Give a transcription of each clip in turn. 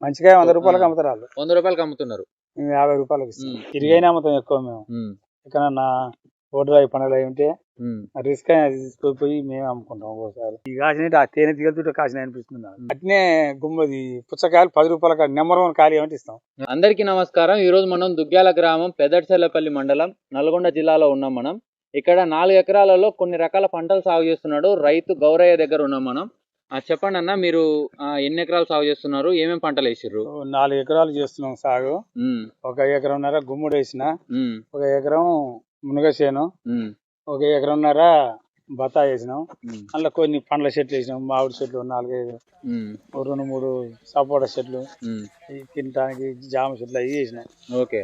మంచిగా 100 రూపాయలకి అమ్ముతారు వాళ్ళు. 100 రూపాయలకి అమ్ముతున్నారు. మేము 50 రూపాయలకి ఇస్తాం. తిరిగైనా అమ్ముతాం ఎక్కువ మేము. ఎక్కడన్నా ఓటు రాయి పండుగలు అయి ఉంటే రిస్క్ అయినా తీసుకుపోయి మేము అమ్ముకుంటాం. ఒక్కోసారి ఈ కాసిన ఆ తేనె తీగలతో కాసిన అనిపిస్తుంది. అట్నే గుమ్మది పుచ్చకాయలు 10 రూపాయల నెంబర్ 1 ఖాళీ ఏమంటే ఇస్తాం. అందరికీ నమస్కారం. ఈ రోజు మనం దుగ్గ్యాల గ్రామం పెదర్చెల్లపల్లి మండలం నల్గొండ జిల్లాలో ఉన్నాం. మనం ఇక్కడ 4 ఎకరాలలో కొన్ని రకాల పంటలు సాగు చేస్తున్నాడు రైతు గౌరయ్య దగ్గర ఉన్నాం మనం. చెప్పండి అన్న, మీరు ఎన్ని ఎకరాలు సాగు చేస్తున్నారు, ఏమేమి పంటలు వేసిర్రు? 4 ఎకరాలు చేస్తున్నాం సాగు. 1 ఎకరంన్నర గుమ్మడి వేసిన, 1 ఎకరం మునగసేను, 1 ఎకరంన్నర బత్తాయి వేసినాం. అందులో కొన్ని పండ్ల చెట్లు వేసినాం. మామిడి చెట్లు 4-5, 2-3 సపోటా చెట్లు, తినడానికి జామ చెట్లు అవి వేసినాం. ఓకే.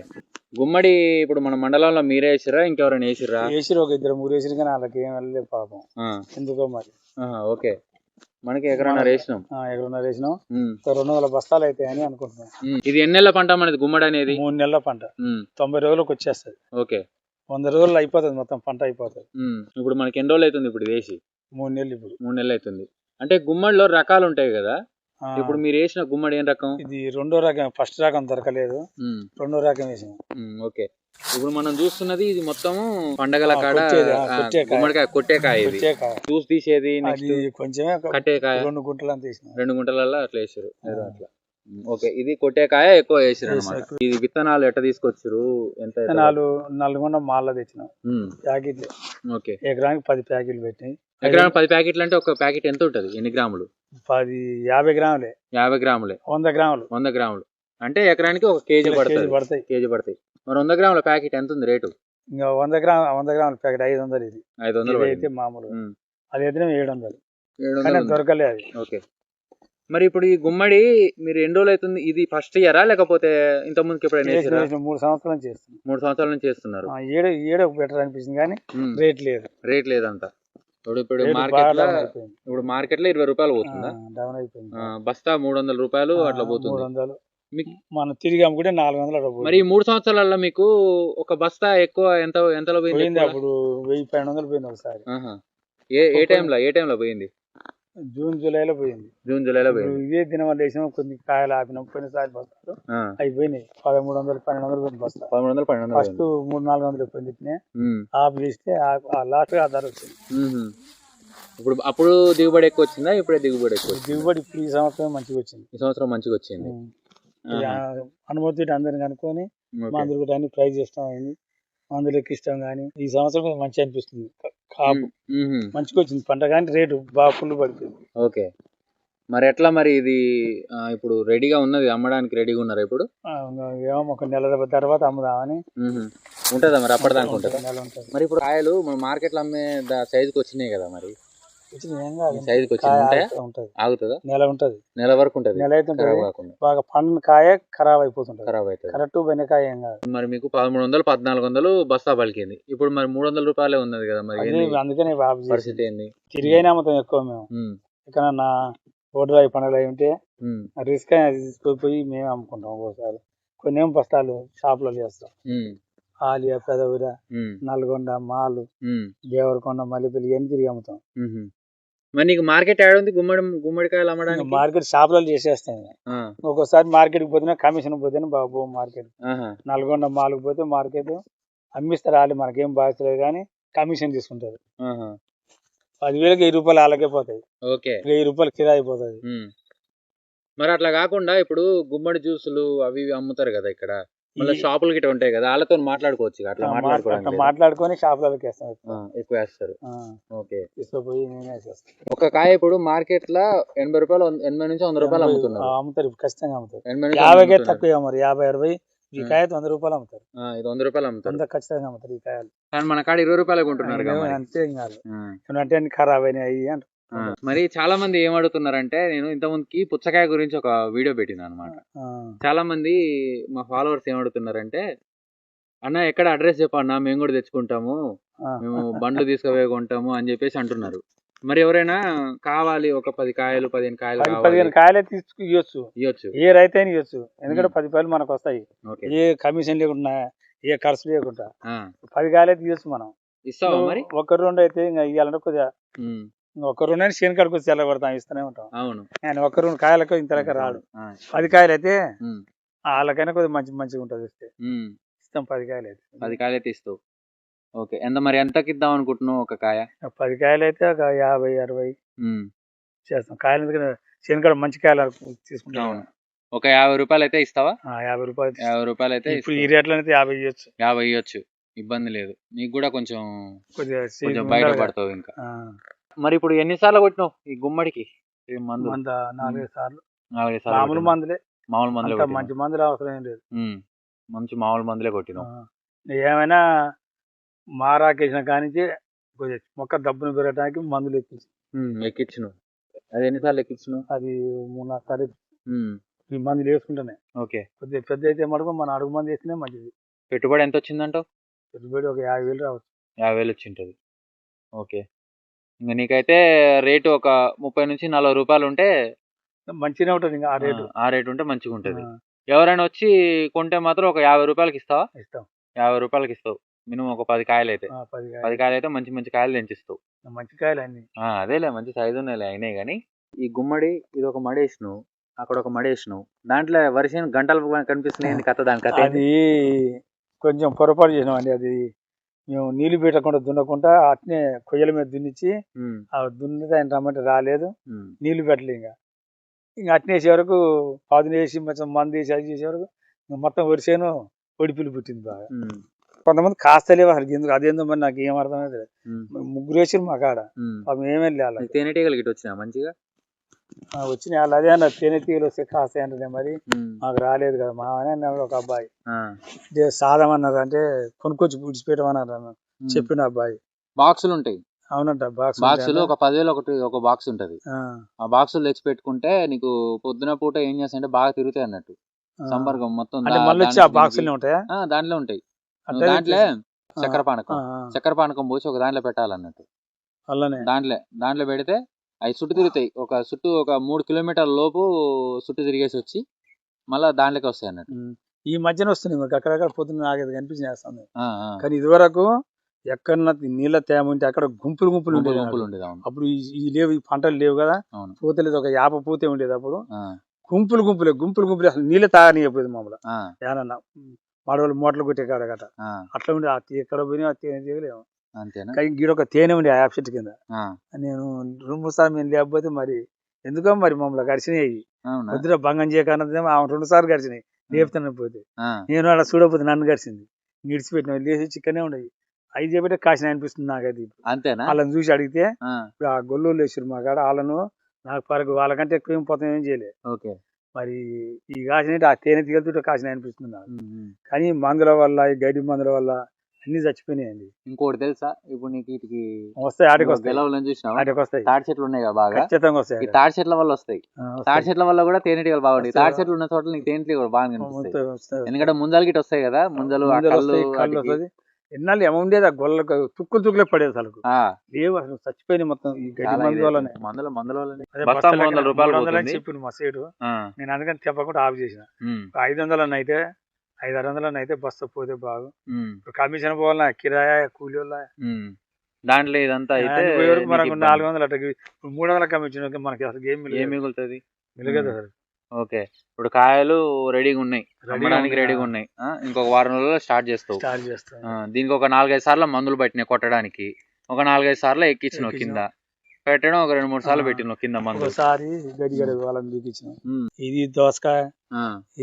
గుమ్మడి ఇప్పుడు మన మండలంలో మీరే వేసిరా, ఇంకెవరైనా వేసిరా? వేసిరు, 1-2-3 వేసిరు, కానీ వాళ్ళకి ఏం వెళ్ళలేదు పాపం, ఎందుకో మరి. ఓకే, మనకి ఎకరన్నర వేసినాం. 200 బస్తాలు అవుతాయి అని అనుకుంటున్నాం. ఇది ఎన్ని నెలల పంట మనది గుమ్మడి అనేది? 3 నెలల పంట. 90 రోజులకు వచ్చేస్తుంది. ఓకే, 100 రోజులు అయిపోతుంది, మొత్తం పంట అయిపోతుంది. ఇప్పుడు మనకి ఎన్ని రోజులు అవుతుంది ఇప్పుడు వేసి? 3 నెలలు. ఇప్పుడు 3 నెలలు అవుతుంది. అంటే గుమ్మడిలో రకాలు ఉంటాయి కదా, ఇప్పుడు మీరు వేసిన గుమ్మడి ఏం రకం? ఇది 2వ రకం. ఫస్ట్ రకం దొరకలేదు, 2వ రకం వేసాం. ఓకే, ఇప్పుడు మనం చూస్తున్నది ఇది మొత్తము పండగల కాడ గుమ్మడికాయ కొట్టేకాయ. ఇది జ్యూస్ తీసేది, కొంచెమే కట్టేకాయ 2 గుంటలు అంత వేసినాం. 2 గుంటలలో అట్లా వేసారు అట్లా. ఓకే, ఇది కొట్టేకాయ ఎక్కువ వేసారు అన్నమాట. ఇది విత్తనాలు ఎట్లా తీసుకొచ్చారు? ఎంత విత్తనాలు? నల్గొండ మాల్లో తెచ్చినాం ప్యాకెట్లు. ఓకే, ఎకరానికి 10 ప్యాకెట్లు పెట్టి. ఎకరానికి 10 ప్యాకెట్లు అంటే ఒక ప్యాకెట్ ఎంత ఉంటది? ఎన్ని గ్రాములు? 50 గ్రాములే. 50 గ్రాములే. 100 గ్రాములు. 100 గ్రాములు అంటే ఎకరానికి 1 కేజీ పడతాయి. కేజీ పడతాయి. మరి 100 గ్రాముల ప్యాకెట్ ఎంత ఉంది రేటు? ఇంకా 100 గ్రాముల ప్యాకెట్ 500. ఇది 500 అయితే మామూలు. అది అయితే 700 దొరకలేదు అది. ఓకే, మరి ఇప్పుడు ఈ గుమ్మడి మీరు ఎన్ని రోజులు అవుతుంది? ఇది ఫస్ట్ ఇయరా లేకపోతే ఇంత ముందుకు ఎప్పుడైనా? 3 సంవత్సరాల నుంచి చేస్తున్నాం. 3 సంవత్సరాల నుంచి చేస్తున్నారు. ఏడు బెటర్ అనిపిస్తుంది, కానీ రేట్ లేదు. రేట్ లేదంతా. ఇప్పుడు మార్కెట్ లో 20 రూపాయలు పోతుందా? డౌన్ అయిపోయింది. బస్తా 300 రూపాయలు అట్లా పోతుంది. 300 మనం తిరిగి అమ్ముకుంటే 400. మరి 3 సంవత్సరాలలో మీకు ఒక బస్తా ఎక్కువ ఎంతలో పోయింది? అప్పుడు 1000-1200 పోయింది ఒకసారి. ఏ టైంలో పోయింది? జూన్ జూలైలో పోయింది. ఇదే దినం వల్ల వేసినాం. కొన్ని కాయలు ఆపినాం, కొన్నిసార్లు బస్తాలు అయిపోయినాయి. 1300-1200 పోయింది బస్తా. 1300-1200 ఫస్ట్ 300-400 పోయింది. ఆఫ్ చేస్తే లాస్ట్ గా ధర వచ్చింది. ఇప్పుడు అప్పుడు దిగుబడి ఎక్కువ వచ్చిందా? ఇప్పుడే దిగుబడి ఎక్కువ? దిగుబడి ఇప్పుడు ఈ సంవత్సరం మంచిగా వచ్చింది. ఈ సంవత్సరం మంచిగా వచ్చింది. అనుమతి అందరిని కనుక్కొని మందులు కూడా అన్ని ప్రైజ్ ఇష్టం అయింది. మందులకి ఇష్టం, కానీ ఈ సంవత్సరం మంచిగా అనిపిస్తుంది. కాపు మంచిగా వచ్చింది పంట, కానీ రేటు బాగా ఫుల్ పడిపోయింది. ఓకే, మరి ఎట్లా మరి ఇది ఇప్పుడు రెడీగా ఉన్నది, అమ్మడానికి రెడీగా ఉన్నారా ఇప్పుడు? ఏమో ఒక నెల తర్వాత అమ్ముదామని ఉంటుందా మరి? అప్పటిదాకా ఉంటుంది. మరి ఇప్పుడు కాయలు మన మార్కెట్లో అమ్మే సైజుకి వచ్చినాయి కదా, మరి సైజుకి వచ్చినాయి ఆగుతుందా? నెల ఉంటుంది. నెల వరకు ఉంటుంది. నెల అయితే బాగా పండు కాయ ఖరాబ్ అయిపోతుంది. కరెక్ట్ బెండకాయ ఏం కాదు. మరి మీకు 1300-1400 బస్తా పలికింది. ఇప్పుడు మరి 300 రూపాయలే ఉన్నది కదా, మరి అందుకనే పరిస్థితి ఏంది? తిరిగైనా అమ్ముతాం ఎక్కువ మేము. ఎక్కడన్నా ఓటు రాయి పండుగలు అయి ఉంటే రిస్క్ అయినా తీసుకుపోయి మేము అమ్ముకుంటాం. ఒక్కోసారి కొన్ని బస్తాలు షాపులో చేస్తాం. ఆలియా, పెదవుర, నల్గొండ, మాలు, దేవరకొండ, మల్లెపల్లి ఇవన్నీ తిరిగి అమ్ముతాం. మరి నీకు మార్కెట్ యాడ్ ఉంది గుమ్మడికాయలు అమ్మడానికి? మార్కెట్ షాపులో చేసేస్తాం. ఒక్కోసారి మార్కెట్ కి పోతేనే కమిషన్ పోతేనే బాబు మార్కెట్. నల్గొండ మాలకు పోతే మార్కెట్ అమ్మిస్తారు. వాళ్ళు మనకేం బాధిస్తలేదు, కానీ కమిషన్ తీసుకుంటారు. 10,000కి 1000 రూపాయలు వాళ్ళకే పోతాయి. 1000 రూపాయలు కిరాయి పోతుంది. మరి అట్లా కాకుండా ఇప్పుడు గుమ్మడి జ్యూసులు అవి అమ్ముతారు కదా ఇక్కడ, మళ్ళీ షాపులు గిట్ట ఉంటాయి కదా, వాళ్ళతో మాట్లాడుకోవచ్చు. అట్లా మాట్లాడుకొని షాపులకి ఎక్కువ వేస్తారు. ఓకే, తీసుకుపోయి నేనే వేసేస్తాను. ఒక కాయ ఇప్పుడు మార్కెట్ లో 80 రూపాయలు, 80 నుంచి 100 రూపాయలు అమ్ముతున్నారు. అమ్ముతారు, ఖచ్చితంగా అమ్ముతారు. 50కే తక్కువ మరి 50-60. ఈ కాయ 100 రూపాయలు అమ్ముతారు. ఇది 100 రూపాయలు అమ్ముతారు, ఖచ్చితంగా అమ్ముతారు ఈ కాయలు. కానీ మన కాడ 20 రూపాయలు కొంటున్నారు. అంతే కాదు, అంటే అన్ని ఖరాబ్ అయినాయి అంటారు. మరి చాలా మంది ఏం అడుగుతున్నారంటే, నేను ఇంత ముందుకి పుచ్చకాయ గురించి ఒక వీడియో పెట్టింది అనమాట. చాలా మంది మా ఫాలోవర్స్ ఏం అడుగుతున్నారంటే, అన్న ఎక్కడ అడ్రస్ చెప్పన్నా, మేము కూడా తెచ్చుకుంటాము, మేము బండ్లు తీసుకుపోయి కొంటాము అని చెప్పేసి అంటున్నారు. మరి ఎవరైనా కావాలి, ఒక 10 కాయలు 15 కాయలు 15 కాయలే ఇవ్వచ్చు. ఏ రైతు అయినా ఇవ్వచ్చు, ఎందుకంటే 10 రూపాయలు మనకు వస్తాయి. ఏ కమిషన్ లేకుండా, ఏ ఖర్చు లేకుండా 10 కాయలే ఇవ్వచ్చు మనం. ఇస్తావా మరి? 1-2 అయితే ఇంకా ఇవ్వాలంటే కొద్దిగా ఒక్క రెండు చేను కాడికి వచ్చి తెల్లబడతాం ఇస్తూనే ఉంటాం. అవును. ఆయన ఒక్క రెండు కాయలకు ఇంత లెక్క రాడు. 10 కాయలు అయితే వాళ్ళకైనా కొద్దిగా మంచిగా ఉంటుంది ఇస్తే ఇస్తాం. 10 కాయలు అయితే 10 కాయలు అయితే ఇస్తావు. ఓకే. మరి ఎంతకి ఇద్దాం అనుకుంటున్నావు ఒక కాయ? 10 కాయలు అయితే ఒక 50-60 చేస్తాం. కాయలు ఎందుకంటే చేను కాడ మంచి కాయలు తీసుకుంటాం. ఒక 50 రూపాయలు అయితే ఇస్తావా? 50 రూపాయలు. 50 రూపాయలు అయితే ఇప్పుడు ఈ రేట్లో అయితే 50 ఇవ్వచ్చు. 50 ఇవ్వచ్చు, ఇబ్బంది లేదు. నీకు కూడా కొంచెం బయటపడతావు ఇంకా. మరి ఇప్పుడు ఎన్నిసార్లు కొట్టినావు ఈ గుమ్మడికి మందు? 4 సార్లు. 4 సార్లు. మామూలు మందులే. మంచి మందులు అవసరం ఏం లేదు. మంచి మామూలు మందులే కొట్టినావు. ఏమైనా మారాకేసిన కానించి కొద్దిగా మొక్క దబ్బును పెరగడానికి మందులు ఎక్కించినావు. అది ఎన్నిసార్లు ఎక్కించినావు? అది 3-4 సార్లు ఈ మందులు వేసుకుంటానే. ఓకే. కొద్దిగా పెద్ద అయితే మటుకు మన అడుగు మంది వేస్తేనే మంచిది. పెట్టుబడి ఎంత వచ్చిందంటావు? పెట్టుబడి ఒక 50,000 రావచ్చు. 50,000 వచ్చింటది. ఓకే. ఇంకా నీకైతే రేటు ఒక 30-40 రూపాయలు ఉంటే మంచిగానే ఉంటుంది. ఇంకా ఆ రేటు ఉంటే మంచిగా ఉంటుంది. ఎవరైనా వచ్చి కొంటే మాత్రం ఒక 50 రూపాయలకి ఇస్తావా? ఇస్తాం. 50 రూపాయలకి ఇస్తావు. మినిమం ఒక 10 కాయలు అయితే. 10 కాయలు అయితే మంచి కాయలు తెంచిస్తావు. మంచి కాయలు అన్ని. అదేలే, మంచి సైజు ఉన్నాయిలే అయినాయి. కానీ ఈ గుమ్మడి ఇది ఒక మడేసినావు, అక్కడ ఒక మడేసినావు, దాంట్లో వరిసేను గంటలు కనిపిస్తున్నాయి కథ. దాని కథ అది కొంచెం పొరపాటు చేసినాం అండి. అది మేము నీళ్లు పెట్టకుండా దున్నకుండా అట్నే కొయ్యల మీద దున్నిచ్చి దున్నితే ఆయన రమ్మంటే రాలేదు. నీళ్లు పెట్టలేదు. ఇంకా అట్నే వేసే వరకు పాదులు వేసి మొత్తం మందు వేసి అది చేసే వరకు మొత్తం వరిసేను ఒడిపిల్లి పుట్టింది బాగా. కొంతమంది కాస్తలేవు అసలు. ఎందుకు అదేందో మరి నాకు ఏం అర్థమైతే ముగ్గురు వేసారు మా కాడ. ఏమేం లేదు. తేనెటీగలు గిట్ట వచ్చినా మంచిగా వచ్చినాయి. వాళ్ళు అదే అన్నారు తేనెటీగలు వస్తే కాస్తాయి అంటే మరి మాకు రాలేదు కదా. మా అన్నారు ఒక అబ్బాయి సాధమన్నారు, అంటే కొనుక్కొచ్చి పుడిచిపెట్టమన్నారు చెప్పిన అబ్బాయి. బాక్సులు ఉంటాయి. అవునంట. బాక్సులు ఒక 10,000 ఒక బాక్స్ ఉంటది. ఆ బాక్సులు తెచ్చి పెట్టుకుంటే నీకు పొద్దున పూట ఏం చేస్తాయంటే బాగా తిరుగుతాయి అన్నట్టు. సంపర్కం మొత్తం దాంట్లో ఉంటాయి. దాంట్లో చక్కెర పానకం పోసి ఒక దాంట్లో పెట్టాలన్నట్టు. దాంట్లో పెడితే అవి చుట్టూ తిరుగుతాయి. ఒక 3 కిలోమీటర్ల లోపు చుట్టూ తిరిగేసి వచ్చి మళ్ళా దాంట్లోకి వస్తాయి అన్నట్టు. ఈ మధ్యన వస్తున్నాయి మాకు అక్కడక్కడ పొద్దున్న నాగేది కనిపించేస్తుంది. కానీ ఇదివరకు ఎక్కడన్నా నీళ్ళ తేమ ఉంటే అక్కడ గుంపులు ఉండేది. అప్పుడు ఈ లేవు, ఈ పంటలు లేవు కదా, పూత లేదు. ఒక 50 పూతే ఉండేది అప్పుడు. గుంపులు అసలు నీళ్ళు తాగనియపోయేది మామూలు. ఏమన్నా మాడవాళ్ళు మోటార్లు కొట్టే కాడ గట అట్లా ఉండే. ఎక్కడ పోయినా తేనె తీయలేము. కానీ గీడొక తేనె ఉండే ఆ యాప్ చెట్టు కింద. నేను 2-3 సార్లు మేము లేకపోతే మరి ఎందుకో మరి మమ్మల్ని గడిచినాయి. పొద్దున భంగం చేయకన్నదేమో ఆమె 2 సార్లు గడిచినాయి లేపుతాను పోతే. నేను అలా చూడకపోతే నన్ను గడిచింది. నిడిచిపెట్టిన లేచి చిక్కనే ఉండేది. అవి చేపట్టే కాసిన అనిపిస్తుంది నాకైతే. అంతేనా? వాళ్ళని చూసి అడిగితే ఆ గొల్లోళ్ళు వేసారు మా కాడ. వాళ్ళను నాకు పరకు వాళ్ళకంటే ఎక్కువ ఏం పోతాం ఏం చేయలేదు. మరి ఈ కాసిన ఆ తేనె తీగలతో కాసిన అనిపిస్తుంది నాకు. కానీ మందుల వల్ల, ఈ గడ్డి మందుల వల్ల అన్ని చచ్చిపోయినాయండి. ఇంకోటి తెలుసా, ఇప్పుడు నీకు వీటికి వస్తాయి, ఆటికి వస్తాయి. తాటి చెట్లు ఉన్నాయి కదా బాగా, ఖచ్చితంగా వస్తాయి. ఈ తాటి చెట్ల వల్ల వస్తాయి. తాటి చెట్ల వల్ల కూడా తేనెటీగలు బాగుంటాయి. తాటి చెట్లు ఉన్న చోట్ల నీకు తేనెటీగలు బాగా కనిపిస్తాయి. ఎందుకంటే ముంజలు గిట్ట వస్తాయి కదా, ముంజలు వస్తుంది. ఎన్నాళ్ళు ఏముండేది, ఆ గొల్లకు తుక్కులే పడేది. అసలు లేవు, అసలు చచ్చిపోయినాయి మొత్తం ఈ గడ్డి మందు వల్లనే. మందుల వల్లనే చెప్పింది మా సైడు. నేను అందుకని చెప్పకుండా ఆఫ్ చేసిన. 500 అయితే 500-600 అయితే బస్తా పోతే బాగు. కమిషన్ పోవాలన్నా, కిరాయా, కూలి వల్ల దాంట్లో ఇదంతా అయితే మనకు 400 అట్లా 300 కమిషన్ మనకి అసలు ఏం మిగులుతుంది మిగలదు అసలు. ఓకే. ఇప్పుడు కాయలు రెడీగా ఉన్నాయి, అమ్మడానికి రెడీగా ఉన్నాయి. ఇంకొక వారం రోజుల్లో స్టార్ట్ చేస్తావు. దీనికి ఒక 4-5 సార్లు మందులు పట్టినాయి కొట్టడానికి. ఒక 4-5 సార్లు ఎక్కించినావు కింద పెట్టడం. ఒక 2-3 సార్లు పెట్టినావు కింద మందు. ఒకసారి గడిగడ వాళ్ళని బీకించిన. ఇది దోసకాయ,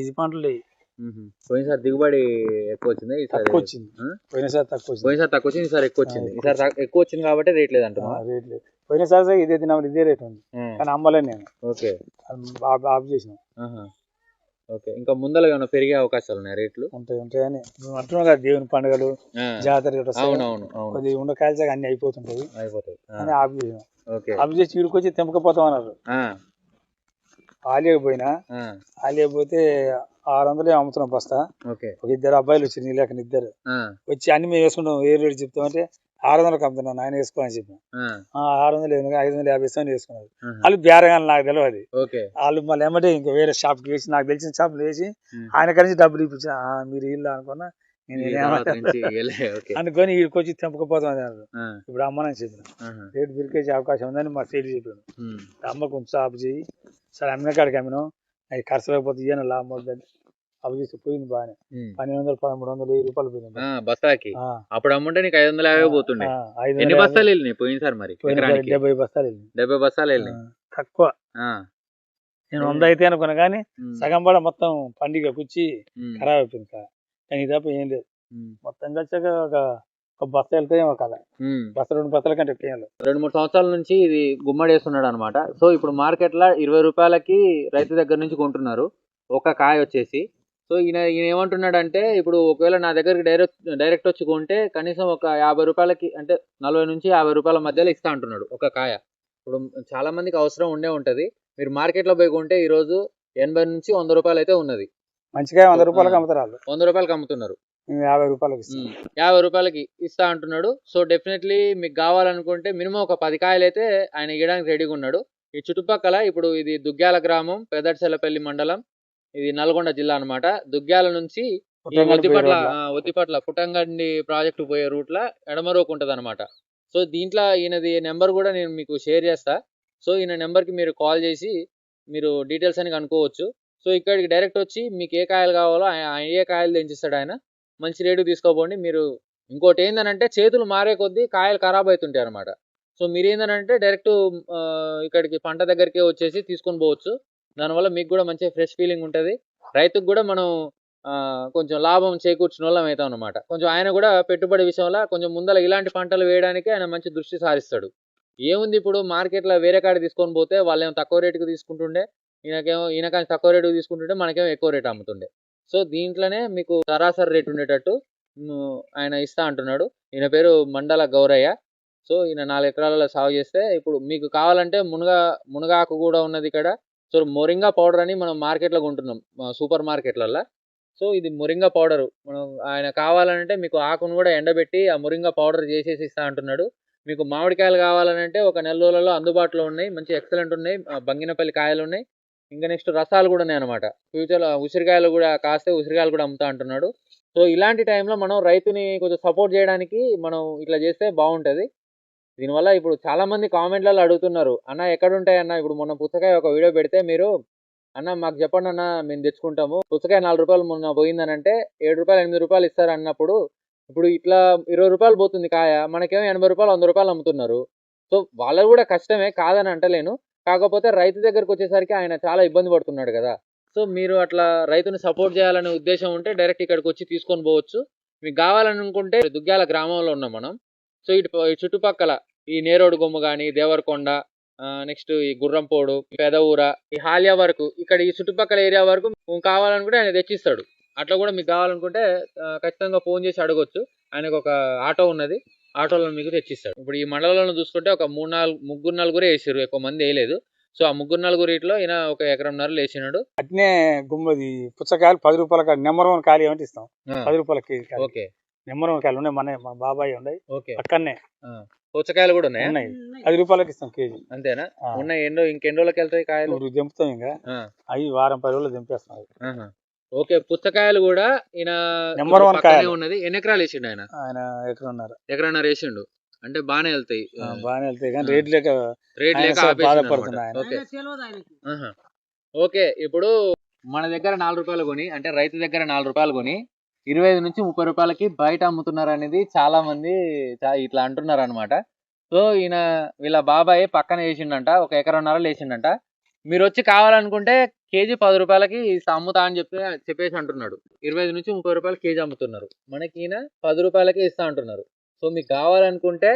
ఇది పంటలు. పోయినసారి దిగుబడి ఎక్కువ వచ్చింది, ఈసారి వచ్చింది. పోయినసారి తక్కువ వచ్చింది, ఈసారి ఎక్కువ వచ్చింది. ఈసారి ఎక్కువ వచ్చింది కాబట్టి రేట్ లేదంట. రేట్ లేదు. పోయినసారి ఇదే తినాలి, ఇదే రేట్ ఉంది, కానీ అమ్మలేను నేను. ఓకే. ఆఫ్ చేసిన. ఓకే. ఇంకా ముందర ఏమైనా పెరిగే అవకాశాలు ఉన్నాయి రేట్లు? ఉంటాయని మేము అంటున్నాం కదా, దేవుని పండుగలు, జాతర కొద్దిగా ఉండకాయలు అన్ని అయిపోతుంటాయి అని ఆఫ్ చేసాం. ఆఫ్ చేసి ఈడుకొచ్చి తెంపకపోతాం అన్నారు. ఆలియకపోతే 600 అమ్ముతున్నాం బస్తా. ఒక 2 అబ్బాయిలు వచ్చి నీళ్ళకి ఇద్దరు వచ్చి అన్ని మేము వేసుకుంటాం. ఏ రేటు చెప్తామంటే 600 అమ్ముతున్నాను, ఆయన వేసుకోని చెప్పాను. 600 550 ఇస్తామని వేసుకున్నారు. వాళ్ళు బేరగానే నాకు తెలియదు. వాళ్ళు మళ్ళీ ఏమంటే ఇంకా వేరే షాప్కి వేసి, నాకు తెలిసిన షాప్లో వేసి ఆయన కలిసి డబ్బులు ఇప్పించిన. మీరు ఇల్లు అనుకున్నా అందుకొని వీడికి వచ్చి తెంపకపోతాం అన్నారు. ఇప్పుడు అమ్మనని చెప్పిన రేటు పిరికేసే అవకాశం ఉందని మా సైడ్ చెప్పాను. అమ్మకు కొంచెం ఆపు చేయి, సరే అమ్మిన కాడికి అమ్మినాం, అవి ఖర్చు లేకపోతే ఇయ్యను లాభం వద్దని అవి చేసి పోయింది. బాగానే 1200, 1300, 1000 రూపాయలు పోయింది బస్తాకి. అప్పుడు అమ్ముంటే నీకు 550 పోతుండే. ఎన్ని బస్తాలు వెళ్ళినాయి పోయినసారి? మరి 70 బస్తాలు వెళ్ళినాయి. 70 బస్తాలు వెళ్ళినాయి. తక్కువ. నేను 100 అయితే అనుకున్నా కానీ సగం పడ మొత్తం పండుగ కూర్చి ఖరాబ్ అయిపోయింది. కానీ తప్ప ఏం లేదు. మొత్తం కలిసాక ఒక బస్తా వెళ్తాయేమో కదా, బస్తా 2 బస్తాల కంటే ఎక్కువ 2-3 సంవత్సరాల నుంచి ఇది గుమ్మడి వేస్తున్నాడు అనమాట. సో ఇప్పుడు మార్కెట్ లో 20 రూపాయలకి రైతు దగ్గర నుంచి కొంటున్నారు ఒక కాయ వచ్చేసి. సో ఈయన ఏమంటున్నాడు అంటే, ఇప్పుడు ఒకవేళ నా దగ్గరికి డైరెక్ట్ వచ్చి కొంటే కనీసం ఒక 50 రూపాయలకి, అంటే 40 నుంచి 50 రూపాయల మధ్యలో ఇస్తా అంటున్నాడు ఒక కాయ. ఇప్పుడు చాలా మందికి అవసరం ఉంటది. మీరు మార్కెట్ లో పోయి కొంటే ఈ రోజు 80 నుంచి 100 రూపాయలు అయితే ఉన్నది. మంచిగా 100 రూపాయలకి అమ్ముతారు. 100 రూపాయలకు అమ్ముతున్నారు. 50 రూపాయలకి 50 రూపాయలకి ఇస్తా అంటున్నాడు. సో డెఫినెట్లీ మీకు కావాలనుకుంటే మినిమం ఒక 10 కాయలు అయితే ఆయన ఇవ్వడానికి రెడీగా ఉన్నాడు. ఈ చుట్టుపక్కల ఇప్పుడు ఇది దుగ్గ్యాల గ్రామం, పెదర్చెల్లపల్లి మండలం, ఇది నల్గొండ జిల్లా అనమాట. దుగ్గ్యాల నుంచి ఒత్తిపట్ల పుట్టంగండి ప్రాజెక్టు పోయే రూట్ లా ఎడమరోకు ఉంటది అనమాట. సో దీంట్లో ఈయనది నెంబర్ కూడా నేను మీకు షేర్ చేస్తా. సో ఈయన నెంబర్కి మీరు కాల్ చేసి మీరు డీటెయిల్స్ అని కనుక్కోవచ్చు. సో ఇక్కడికి డైరెక్ట్ వచ్చి మీకు ఏ కాయలు కావాలో ఏ కాయలు తెంచిస్తాడు ఆయన. మంచి రేటు తీసుకోపోండి. మీరు ఇంకోటి ఏంటంటే చేతులు మారే కొద్దీ కాయలు ఖరాబ్ అవుతుంటాయి అనమాట. సో మీరు ఏంటంటే డైరెక్ట్ ఇక్కడికి పంట దగ్గరికి వచ్చేసి తీసుకొని పోవచ్చు. దానివల్ల మీకు కూడా మంచి ఫ్రెష్ ఫీలింగ్ ఉంటుంది. రైతుకు కూడా మనం కొంచెం లాభం చేకూర్చిన వాళ్ళం అవుతాం అనమాట. కొంచెం ఆయన కూడా పెట్టుబడి విషయంలో కొంచెం ముందర ఇలాంటి పంటలు వేయడానికి ఆయన మంచి దృష్టి సారిస్తాడు. ఏముంది ఇప్పుడు మార్కెట్లో వేరే కాడ తీసుకొని పోతే వాళ్ళు ఏమో తక్కువ రేటుకి తీసుకుంటుండే, ఈయనకాని తక్కువ రేటుకి తీసుకుంటుంటే మనకేమో ఎక్కువ రేటు అమ్ముతుండే. సో దీంట్లోనే మీకు సరాసరి రేటు ఉండేటట్టు ఆయన ఇస్తా అంటున్నాడు. ఈయన పేరు మండల గౌరయ్య. సో ఈయన 4 ఎకరాలలో సాగు చేస్తే ఇప్పుడు మీకు కావాలంటే మునగాకు కూడా ఉన్నది ఇక్కడ. సో మొరింగా పౌడర్ అని మనం మార్కెట్లో కొంటున్నాం సూపర్ మార్కెట్లలో. సో ఇది మొరింగా పౌడరు మనం ఆయన కావాలంటే మీకు ఆకును కూడా ఎండబెట్టి ఆ మొరింగా పౌడర్ చేసేసి ఇస్తా అంటున్నాడు. మీకు మామిడికాయలు కావాలంటే ఒక నెల రోజులలో అందుబాటులో ఉన్నాయి, మంచి ఎక్సలెంట్ ఉన్నాయి. బంగినపల్లి కాయలు ఉన్నాయి. ఇంకా నెక్స్ట్ రసాలు కూడా ఉన్నాయి అనమాట. ఫ్యూచర్లో ఉసిరికాయలు కూడా కాస్తే ఉసిరికాయలు కూడా అమ్ముతా అంటున్నాడు. సో ఇలాంటి టైంలో మనం రైతుని కొంచెం సపోర్ట్ చేయడానికి మనం ఇట్లా చేస్తే బాగుంటుంది. దీనివల్ల ఇప్పుడు చాలా మంది కామెంట్లలో అడుగుతున్నారు, అన్న ఎక్కడుంటాయన్న, ఇప్పుడు మొన్న పుచ్చకాయ ఒక వీడియో పెడితే మీరు అన్న మాకు చెప్పండి అన్న మేము తెచ్చుకుంటాము, పుచ్చకాయ 4 రూపాయలు మొన్న పోయిందని అంటే 7 రూపాయలు 8 రూపాయలు ఇస్తారు అన్నప్పుడు, ఇప్పుడు ఇట్లా 20 రూపాయలు పోతుంది కాయ, మనకేమో 80 రూపాయలు 100 రూపాయలు అమ్ముతున్నారు. సో వాళ్ళకు కూడా కష్టమే, కాదని అంటలేను. కాకపోతే రైతు దగ్గరకు వచ్చేసరికి ఆయన చాలా ఇబ్బంది పడుతున్నాడు కదా. సో మీరు అట్లా రైతుని సపోర్ట్ చేయాలనే ఉద్దేశం ఉంటే డైరెక్ట్ ఇక్కడికి వచ్చి తీసుకొని పోవచ్చు. మీకు కావాలనుకుంటే దుగ్గ్యాల గ్రామంలో ఉన్నాం మనం. సో ఇటు చుట్టుపక్కల ఈ నేరోడు కొమ్ము కానీ, దేవరకొండ, నెక్స్ట్ ఈ గుర్రంపోడు, పెదవూర, ఈ హాలియా వరకు, ఇక్కడ ఈ చుట్టుపక్కల ఏరియా వరకు కావాలనుకుంటే ఆయన తెచ్చిస్తాడు. అట్లా కూడా మీకు కావాలనుకుంటే ఖచ్చితంగా ఫోన్ చేసి అడగొచ్చు. ఆయనకు ఒక ఆటో ఉన్నది, ఆటోలో మీకు తెచ్చిస్తాడు. ఇప్పుడు ఈ మండలంలో చూసుకుంటే ఒక 3-4 వేసారు, ఎక్కువ మంది వేయలేదు. సో ఆ 3-4 ఈయన ఒక 1.5 ఎకరం వేసినాడు. అట్నే గుమ్మది పుచ్చకాయలు 10 రూపాయల నెంబర్ 1 కాయలు ఏమంటే ఇస్తాం, 10 రూపాయల కేజీ. ఓకే, నెంబర్ 1 కాయలు ఉన్నాయి, మా బాబాయ్ ఉన్నాయి. ఓకే, అక్కడనే పుచ్చకాయలు కూడా ఉన్నాయి, 10 రూపాయలకి ఇస్తాం కేజీ. అంతేనా? ఉన్నాయి. ఇంకెన్ని రోజులకి వెళ్తాయి కాయలు? దింపుతాం, ఇంకా అవి వారం 10 రోజులు దింపేస్తాం. ఓకే, పుచ్చకాయలు కూడా ఈయన నెంబర్ 1 కాయ ఉన్నది. ఎన్ని ఎకరాలు వేసిండు ఆయన? ఆయన ఎకరన్నర వేసిండు. అంటే బాగానే వెళ్తాయి, కానీ రేట్ లేక బాధపడుతున్నాయి. ఓకే, ఇప్పుడు మన దగ్గర 4 రూపాయలు కొని, అంటే రైతు దగ్గర 4 రూపాయలు కొని 25 నుంచి 30 రూపాయలకి బయట అమ్ముతున్నారు అనేది చాలా మంది ఇట్లా అంటున్నారు అనమాట. సో ఈయన వీళ్ళ బాబాయ్ పక్కన వేసిండంట, 1.5 ఎకరం వేసిండంట. మీరు వచ్చి కావాలనుకుంటే కేజీ 10 రూపాయలకి అమ్ముతా అని చెప్పేసి అంటున్నాడు. 25 నుంచి 30 రూపాయలు కేజీ అమ్ముతున్నారు. మనకి ఈయన 10 రూపాయలకి ఇస్తా అంటున్నారు. సో మీకు కావాలనుకుంటే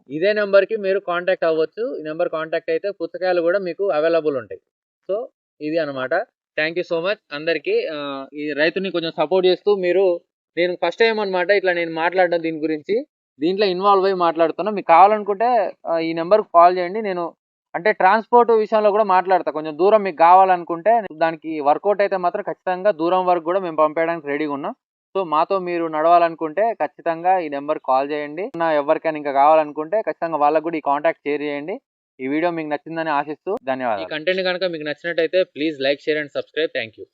ఇదే నెంబర్కి మీరు కాంటాక్ట్ అవ్వచ్చు. ఈ నెంబర్ కాంటాక్ట్ అయితే పుచ్చకాయలు కూడా మీకు అవైలబుల్ ఉంటాయి. సో ఇది అనమాట. థ్యాంక్ యూ సో మచ్ అందరికీ. ఈ రైతుని కొంచెం సపోర్ట్ చేస్తూ నేను ఫస్ట్ టైం అనమాట ఇట్లా నేను మాట్లాడడం దీని గురించి, దీంట్లో ఇన్వాల్వ్ అయ్యి మాట్లాడుతున్నా. మీకు కావాలనుకుంటే ఈ నెంబర్కి కాల్ చేయండి. నేను అంటే ట్రాన్స్పోర్ట్ విషయంలో కూడా మాట్లాడతా. కొంచెం దూరం మీకు కావాలనుకుంటే దానికి వర్కౌట్ అయితే మాత్రం ఖచ్చితంగా దూరం వరకు కూడా మేము పంపేయడానికి రెడీగా ఉన్నాం. సో మాతో మీరు నడవాలనుకుంటే ఖచ్చితంగా ఈ నెంబర్ కాల్ చేయండి. ఎవరికైనా ఇంకా కావాలనుకుంటే ఖచ్చితంగా వాళ్ళకు కూడా ఈ కాంటాక్ట్ షేర్ చేయండి. ఈ వీడియో మీకు నచ్చిందని ఆశిస్తూ ధన్యవాదాలు. ఈ కంటెంట్ కనుక మీకు నచ్చినట్టయితే please like, share and subscribe. Thank you.